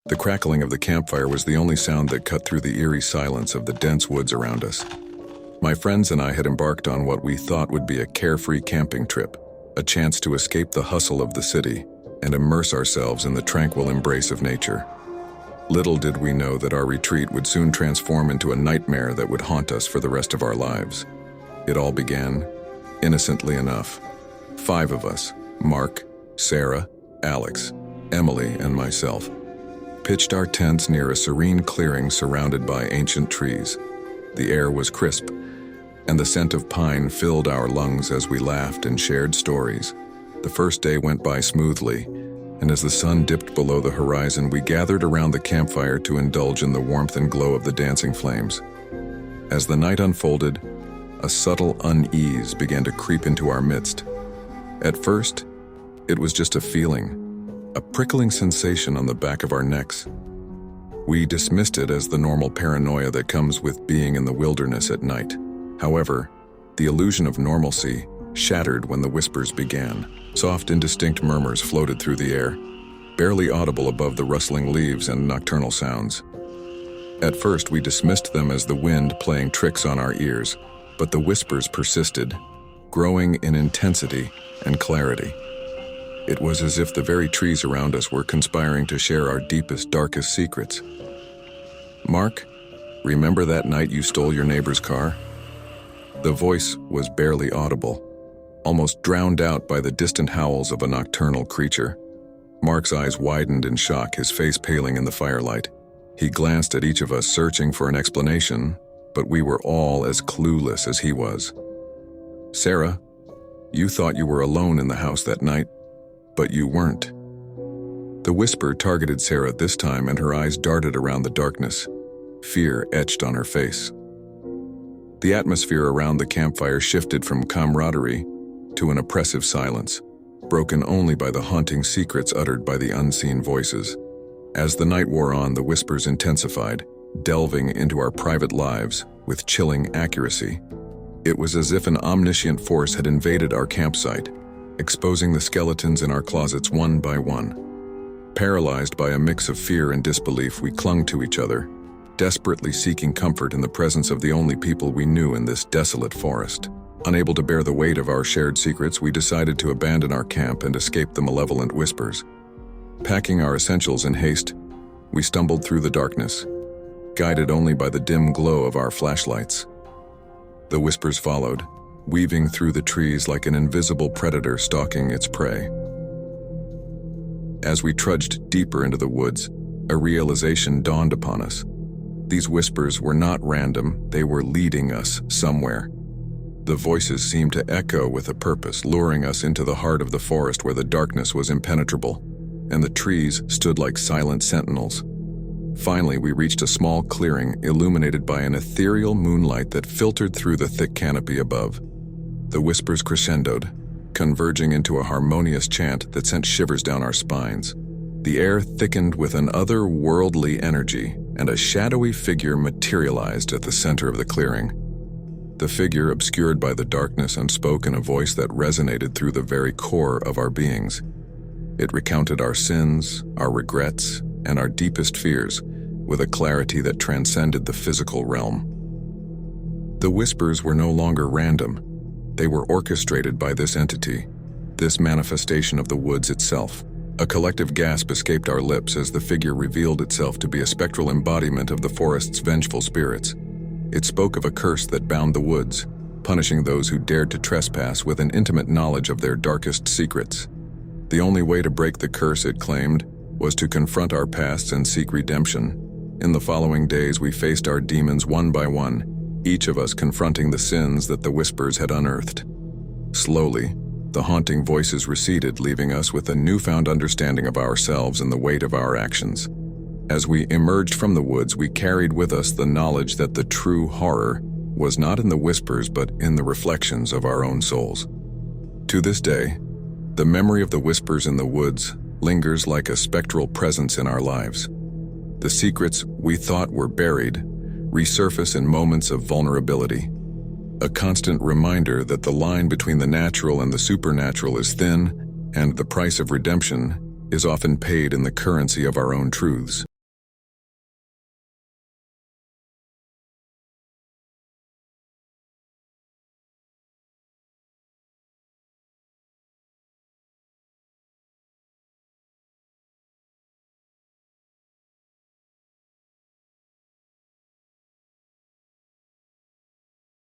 The crackling of the campfire was the only sound that cut through the eerie silence of the dense woods around us. My friends and I had embarked on what we thought would be a carefree camping trip, a chance to escape the hustle of the city and immerse ourselves in the tranquil embrace of nature. Little did we know that our retreat would soon transform into a nightmare that would haunt us for the rest of our lives. It all began, innocently enough. 5 of us, Mark, Sarah, Alex, Emily, and myself, pitched our tents near a serene clearing surrounded by ancient trees. The air was crisp, and the scent of pine filled our lungs as we laughed and shared stories. The first day went by smoothly, and as the sun dipped below the horizon, we gathered around the campfire to indulge in the warmth and glow of the dancing flames. As the night unfolded, a subtle unease began to creep into our midst. At first, it was just a feeling, a prickling sensation on the back of our necks. We dismissed it as the normal paranoia that comes with being in the wilderness at night. However, the illusion of normalcy shattered when the whispers began. Soft, indistinct murmurs floated through the air, barely audible above the rustling leaves and nocturnal sounds. At first, we dismissed them as the wind playing tricks on our ears, but the whispers persisted, growing in intensity and clarity. It was as if the very trees around us were conspiring to share our deepest, darkest secrets. "Mark, remember that night you stole your neighbor's car?" The voice was barely audible, almost drowned out by the distant howls of a nocturnal creature. Mark's eyes widened in shock, his face paling in the firelight. He glanced at each of us, searching for an explanation, but we were all as clueless as he was. "Sarah, you thought you were alone in the house that night, but you weren't." The whisper targeted Sarah this time, and her eyes darted around the darkness, fear etched on her face. The atmosphere around the campfire shifted from camaraderie to an oppressive silence, broken only by the haunting secrets uttered by the unseen voices. As the night wore on, the whispers intensified, delving into our private lives with chilling accuracy. It was as if an omniscient force had invaded our campsite, exposing the skeletons in our closets one by one. Paralyzed by a mix of fear and disbelief, we clung to each other, desperately seeking comfort in the presence of the only people we knew in this desolate forest. Unable to bear the weight of our shared secrets, we decided to abandon our camp and escape the malevolent whispers. Packing our essentials in haste, we stumbled through the darkness, guided only by the dim glow of our flashlights. The whispers followed, weaving through the trees like an invisible predator stalking its prey. As we trudged deeper into the woods, a realization dawned upon us. These whispers were not random, they were leading us somewhere. The voices seemed to echo with a purpose, luring us into the heart of the forest where the darkness was impenetrable, and the trees stood like silent sentinels. Finally, we reached a small clearing illuminated by an ethereal moonlight that filtered through the thick canopy above. The whispers crescendoed, converging into a harmonious chant that sent shivers down our spines. The air thickened with an otherworldly energy, and a shadowy figure materialized at the center of the clearing. The figure, obscured by the darkness, spoke in a voice that resonated through the very core of our beings. It recounted our sins, our regrets, and our deepest fears with a clarity that transcended the physical realm. The whispers were no longer random. They were orchestrated by this entity, this manifestation of the woods itself. A collective gasp escaped our lips as the figure revealed itself to be a spectral embodiment of the forest's vengeful spirits. It spoke of a curse that bound the woods, punishing those who dared to trespass with an intimate knowledge of their darkest secrets. The only way to break the curse, it claimed, was to confront our pasts and seek redemption. In the following days, we faced our demons one by one, each of us confronting the sins that the whispers had unearthed. Slowly, the haunting voices receded, leaving us with a newfound understanding of ourselves and the weight of our actions. As we emerged from the woods, we carried with us the knowledge that the true horror was not in the whispers but in the reflections of our own souls. To this day, the memory of the whispers in the woods lingers like a spectral presence in our lives. The secrets we thought were buried resurface in moments of vulnerability, a constant reminder that the line between the natural and the supernatural is thin, and the price of redemption is often paid in the currency of our own truths.